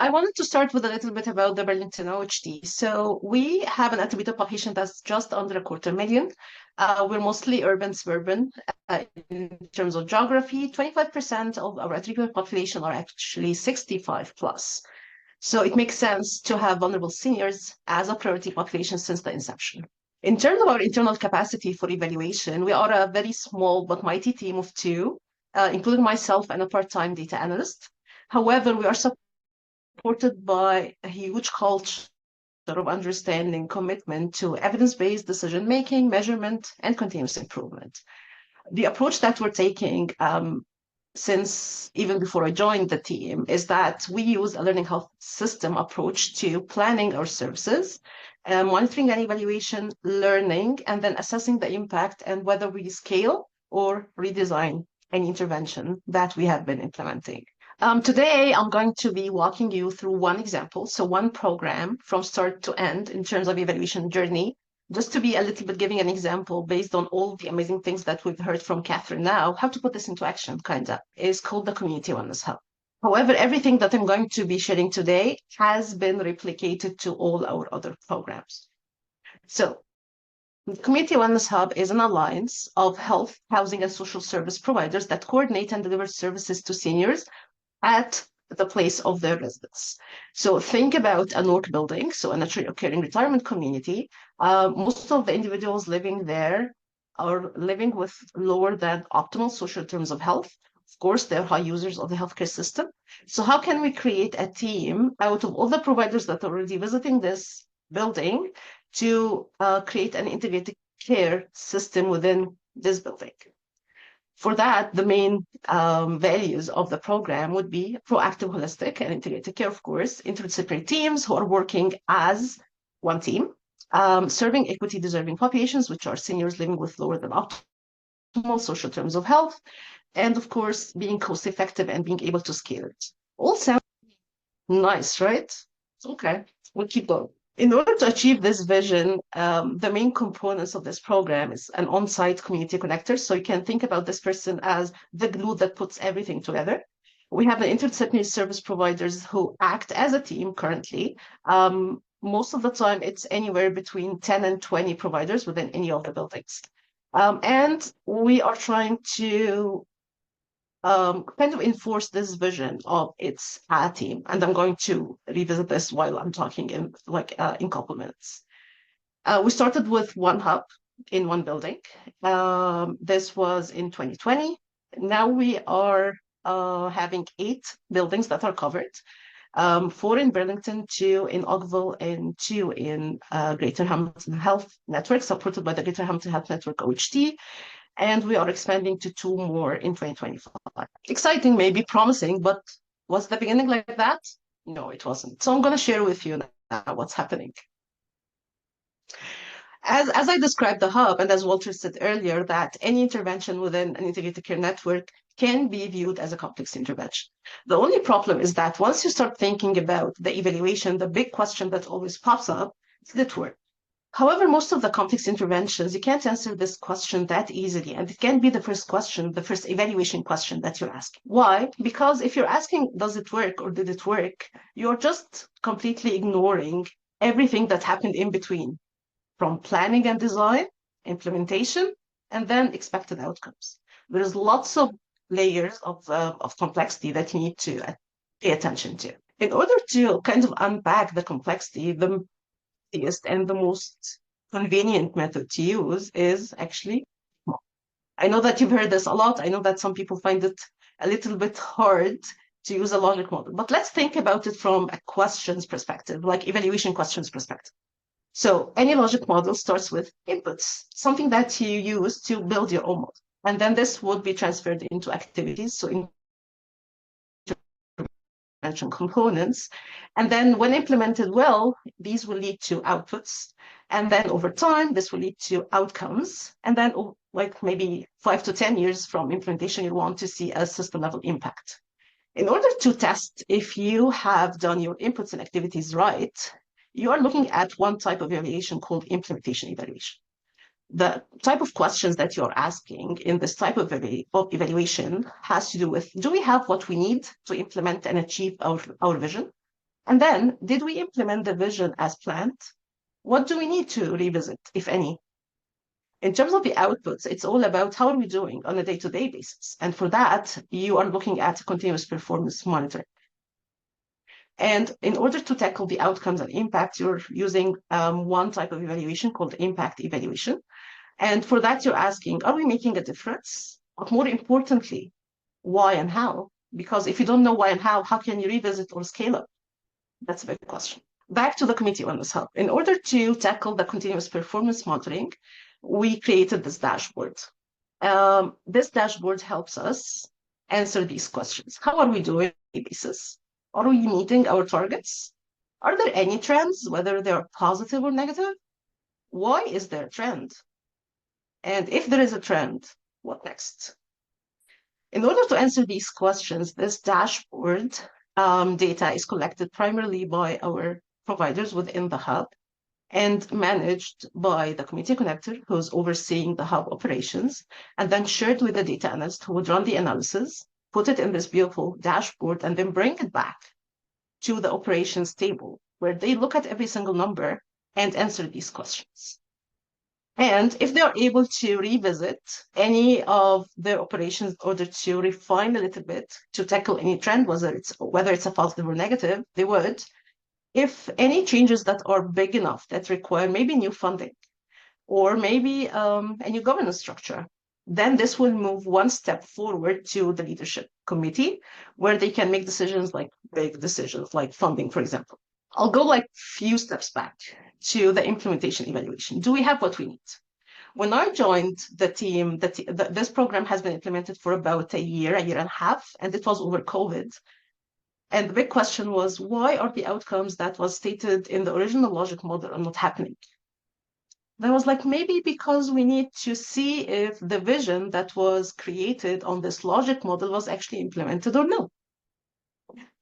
I wanted to start with a little bit about the Burlington OHD. So we have an attributed population that's just under 250,000. We're mostly urban, suburban. In terms of geography, 25% of our attributed population are actually 65 plus. So it makes sense to have vulnerable seniors as a priority population since the inception. In terms of our internal capacity for evaluation, we are a very small but mighty team of two, including myself and a part-time data analyst. However, we are supported by a huge culture of understanding, commitment to evidence-based decision-making, measurement, and continuous improvement. The approach that we're taking since even before I joined the team is that we use a learning health system approach to planning our services, monitoring and evaluation, learning, and then assessing the impact and whether we scale or redesign any intervention that we have been implementing. Today, I'm going to be walking you through one example, so one program from start to end in terms of evaluation journey, just to be a little bit giving an example based on all the amazing things that we've heard from Catherine now, how to put this into action, kind of, is called the Community Wellness Hub. However, everything that I'm going to be sharing today has been replicated to all our other programs. So the Community Wellness Hub is an alliance of health, housing, and social service providers that coordinate and deliver services to seniors at the place of their residence. So think about a North building, so a naturally occurring retirement community. Most of the individuals living there are living with lower than optimal social terms of health. Of course, they're high users of the healthcare system. So how can we create a team out of all the providers that are already visiting this building to create an integrated care system within this building? For that, the main values of the program would be proactive, holistic, and integrated care, of course, interdisciplinary teams who are working as one team, serving equity-deserving populations, which are seniors living with lower than optimal social terms of health, and of course, being cost-effective and being able to scale it. All sounds nice, right? Okay, we'll keep going. In order to achieve this vision, the main components of this program is an on-site community connector. So you can think about this person as the glue that puts everything together. We have the interdisciplinary service providers who act as a team currently. Most of the time, it's anywhere between 10 and 20 providers within any of the buildings. And we are trying to kind of enforce this vision of it's a team. And I'm going to revisit this while I'm talking in in couple minutes. We started with one hub in one building. This was in 2020. Now we are having 8 buildings that are covered. 4 in Burlington, 2 in Oakville, and 2 in Greater Hamilton Health Network, supported by the Greater Hamilton Health Network OHT. And we are expanding to 2 more in 2025. Exciting, maybe promising, but was the beginning like that? No, it wasn't. So I'm going to share with you now what's happening. As I described the hub, and as Walter said earlier, that any intervention within an integrated care network can be viewed as a complex intervention. The only problem is that once you start thinking about the evaluation, the big question that always pops up, did it work? However, most of the complex interventions, you can't answer this question that easily. And it can be the first question, the first evaluation question that you're asking. Why? Because if you're asking, does it work or did it work? You're just completely ignoring everything that happened in between, from planning and design, implementation, and then expected outcomes. There's lots of layers of complexity that you need to pay attention to. In order to kind of unpack the complexity, the and the most convenient method to use is actually, I know that you've heard this a lot. I know that some people find it a little bit hard to use a logic model, but let's think about it from a questions perspective, like evaluation questions perspective. So any logic model starts with inputs, something that you use to build your own model. And then this would be transferred into activities. So components. And then when implemented well, these will lead to outputs. And then over time, this will lead to outcomes. And then like maybe 5 to 10 years from implementation, you want to see a system level impact. In order to test if you have done your inputs and activities right, you are looking at one type of evaluation called implementation evaluation. the type of questions that you're asking in this type of evaluation has to do with, do we have what we need to implement and achieve our vision? And then, did we implement the vision as planned? What do we need to revisit, if any? In terms of the outputs, it's all about how are we doing on a day-to-day basis. And for that, you are looking at continuous performance monitoring. And in order to tackle the outcomes and impact, you're using one type of evaluation called impact evaluation. And for that, you're asking, are we making a difference? But more importantly, why and how? Because if you don't know why and how can you revisit or scale up? That's a big question. Back to the Committee Wellness Hub. In order to tackle the continuous performance monitoring, we created this dashboard. This dashboard helps us answer these questions. How are we doing on a daily basis? Are we meeting our targets? Are there any trends, whether they're positive or negative? Why is there a trend? And if there is a trend, what next? In order to answer these questions, this dashboard data is collected primarily by our providers within the hub and managed by the community connector who's overseeing the hub operations, and then shared with the data analyst who would run the analysis, put it in this beautiful dashboard, and then bring it back to the operations table where they look at every single number and answer these questions. And if they're able to revisit any of their operations in order to refine a little bit to tackle any trend, whether it's a positive or negative, they would. If any changes that are big enough that require maybe new funding or maybe a new governance structure, then this will move one step forward to the leadership committee where they can make decisions like big decisions like funding, for example. I'll go like few steps back to the implementation evaluation. Do we have what we need? When I joined the team, this program has been implemented for about a year and a half, and it was over COVID. And the big question was, why are the outcomes that was stated in the original logic model are not happening? Then I was like, maybe because we need to see if the vision that was created on this logic model was actually implemented or no.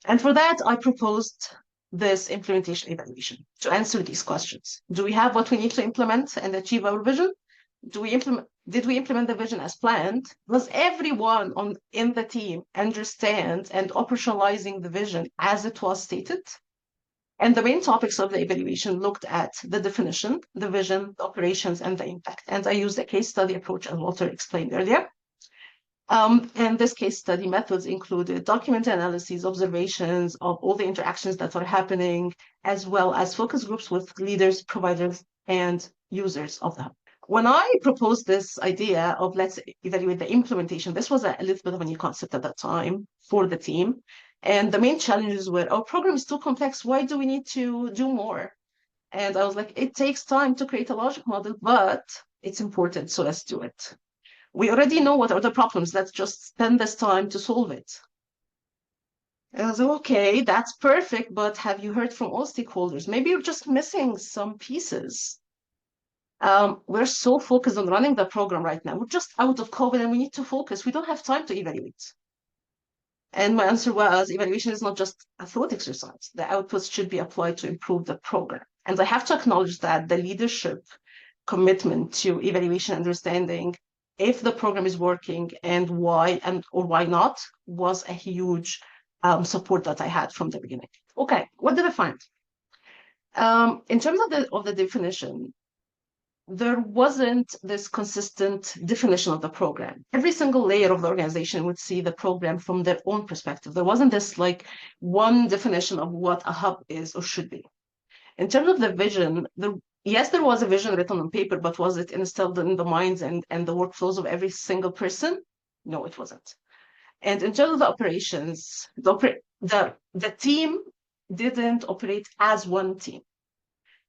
And for that, I proposed this implementation evaluation to answer these questions. Do we have what we need to implement and achieve our vision? Did we implement the vision as planned? Does everyone in the team understand and operationalizing the vision as it was stated? And the main topics of the evaluation looked at the definition, the vision, the operations, and the impact. And I used a case study approach, as Walter explained earlier. And this case study methods included document analyses, observations of all the interactions that are happening, as well as focus groups with leaders, providers, and users of the hub. When I proposed this idea of let's evaluate the implementation, this was a little bit of a new concept at that time for the team. And the main challenges were, our program is too complex. Why do we need to do more? And I was like, it takes time to create a logic model, but it's important, so let's do it. We already know what are the problems. Let's just spend this time to solve it. And I was like, okay, that's perfect, but have you heard from all stakeholders? Maybe you're just missing some pieces. We're so focused on running the program right now. We're just out of COVID and we need to focus. We don't have time to evaluate. And my answer was, evaluation is not just a thought exercise. The outputs should be applied to improve the program. And I have to acknowledge that the leadership commitment to evaluation, understanding if the program is working and why or why not was a huge support that I had from the beginning. Okay, what did I find? In terms of the definition, there wasn't this consistent definition of the program. Every single layer of the organization would see the program from their own perspective. There wasn't this like one definition of what a hub is or should be. In terms of the vision, yes, there was a vision written on paper, but was it instilled in the minds and the workflows of every single person? No, it wasn't. And in terms of the operations, the team didn't operate as one team.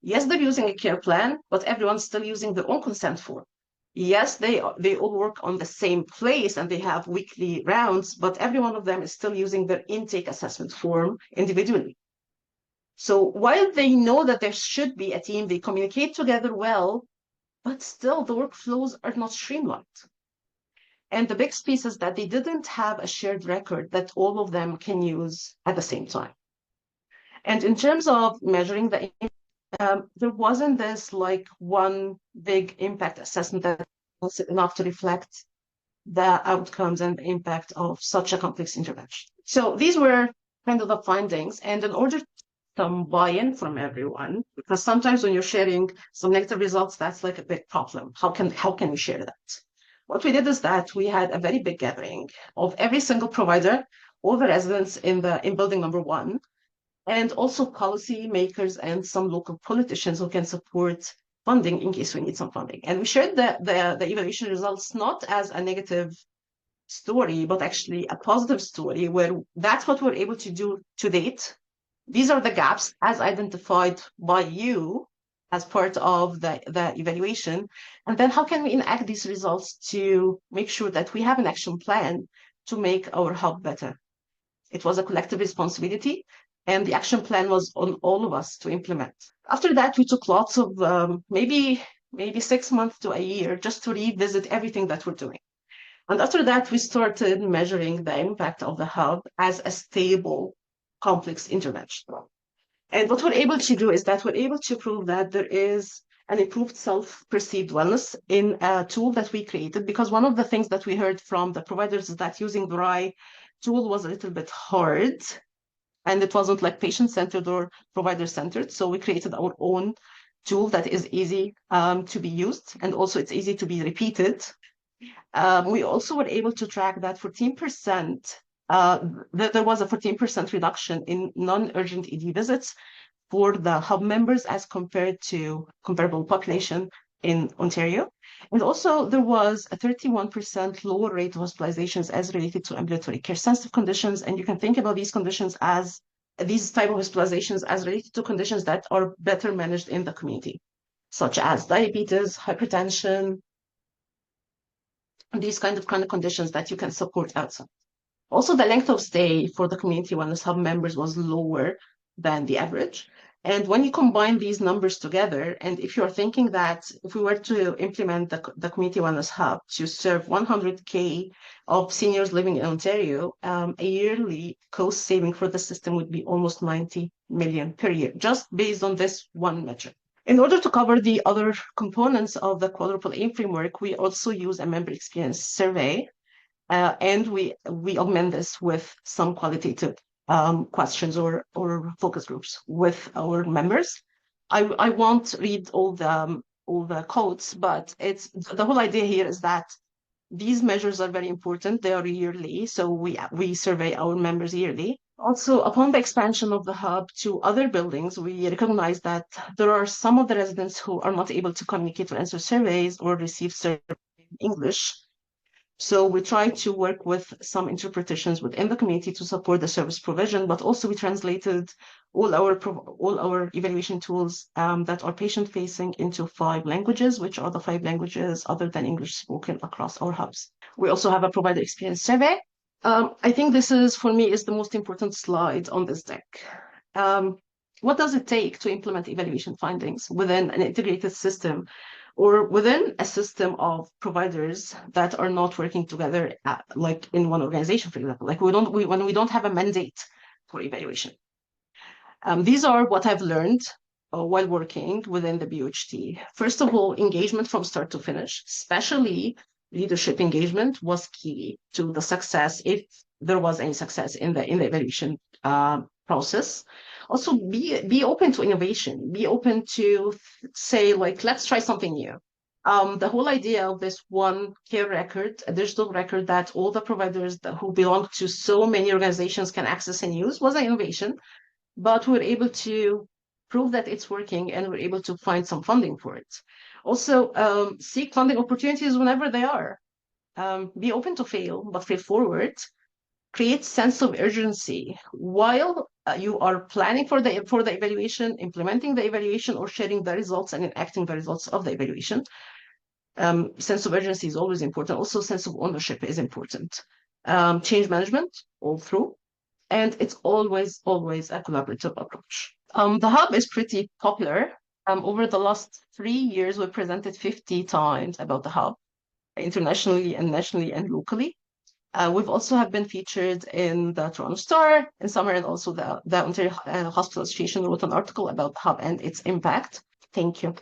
Yes, they're using a care plan, but everyone's still using their own consent form. Yes, they all work on the same place and they have weekly rounds, but every one of them is still using their intake assessment form individually. So while they know that there should be a team, they communicate together well, but still the workflows are not streamlined. And the biggest piece is that they didn't have a shared record that all of them can use at the same time. And in terms of measuring the there wasn't this like one big impact assessment that was enough to reflect the outcomes and the impact of such a complex intervention. So these were kind of the findings. And in order to some buy-in from everyone, because sometimes when you're sharing some negative results, that's like a big problem. How can we share that? What we did is that we had a very big gathering of every single provider, all the residents in building number one, and also policy makers and some local politicians who can support funding in case we need some funding. And we shared the evaluation results not as a negative story, but actually a positive story where that's what we're able to do to date. These are the gaps as identified by you as part of the evaluation. And then how can we enact these results to make sure that we have an action plan to make our hub better? It was a collective responsibility, and the action plan was on all of us to implement. After that, we took lots of maybe 6 months to a year just to revisit everything that we're doing. And after that, we started measuring the impact of the hub as a stable, complex intervention. And what we're able to do is that we're able to prove that there is an improved self-perceived wellness in a tool that we created, because one of the things that we heard from the providers is that using the RAI tool was a little bit hard, and it wasn't like patient-centered or provider-centered. So we created our own tool that is easy to be used, and also it's easy to be repeated. We also were able to track that 14%, there was a 14% reduction in non-urgent ED visits for the hub members as compared to comparable population in Ontario. And also there was a 31% lower rate of hospitalizations as related to ambulatory care sensitive conditions. And you can think about these conditions as these type of hospitalizations as related to conditions that are better managed in the community, such as diabetes, hypertension, these kind of chronic conditions that you can support outside. Also, the length of stay for the community wellness hub members was lower than the average. And when you combine these numbers together, and if you're thinking that if we were to implement the community wellness hub to serve 100K of seniors living in Ontario, a yearly cost saving for the system would be almost 90 million per year, just based on this one metric. In order to cover the other components of the quadruple aim framework, we also use a member experience survey, and we augment this with some qualitative questions or focus groups with our members. I won't read all the quotes, but it's the whole idea here is that these measures are very important. They are yearly, so we survey our members yearly. Also, upon the expansion of the hub to other buildings, we recognize that there are some of the residents who are not able to communicate or answer surveys or receive surveys in English. So we try to work with some interpretations within the community to support the service provision, but also we translated all our evaluation tools that are patient-facing into 5 languages, which are the 5 languages other than English spoken across our hubs. We also have a provider experience survey. I think this is, for me, is the most important slide on this deck. What does it take to implement evaluation findings within an integrated system or within a system of providers that are not working together, like in one organization, for example, like when we don't have a mandate for evaluation? These are what I've learned while working within the BUHT. First of all, engagement from start to finish, especially leadership engagement, was key to the success, if there was any success in the evaluation process. Also, be open to innovation. Be open to say, like, let's try something new. The whole idea of this one care record, a digital record that all the providers who belong to so many organizations can access and use, was an innovation. But we're able to prove that it's working, and we're able to find some funding for it. Also, seek funding opportunities whenever they are. Be open to fail, but fail forward. Create sense of urgency while you are planning for the evaluation, implementing the evaluation, or sharing the results and enacting the results of the evaluation. Sense of urgency is always important. Also, sense of ownership is important. Change management all through. And it's always a collaborative approach. The hub is pretty popular. Over the last 3 years, we presented 50 times about the hub, internationally and nationally and locally. We've also have been featured in the Toronto Star in summer, and also the Ontario Hospital Association wrote an article about Hub and its impact. Thank you.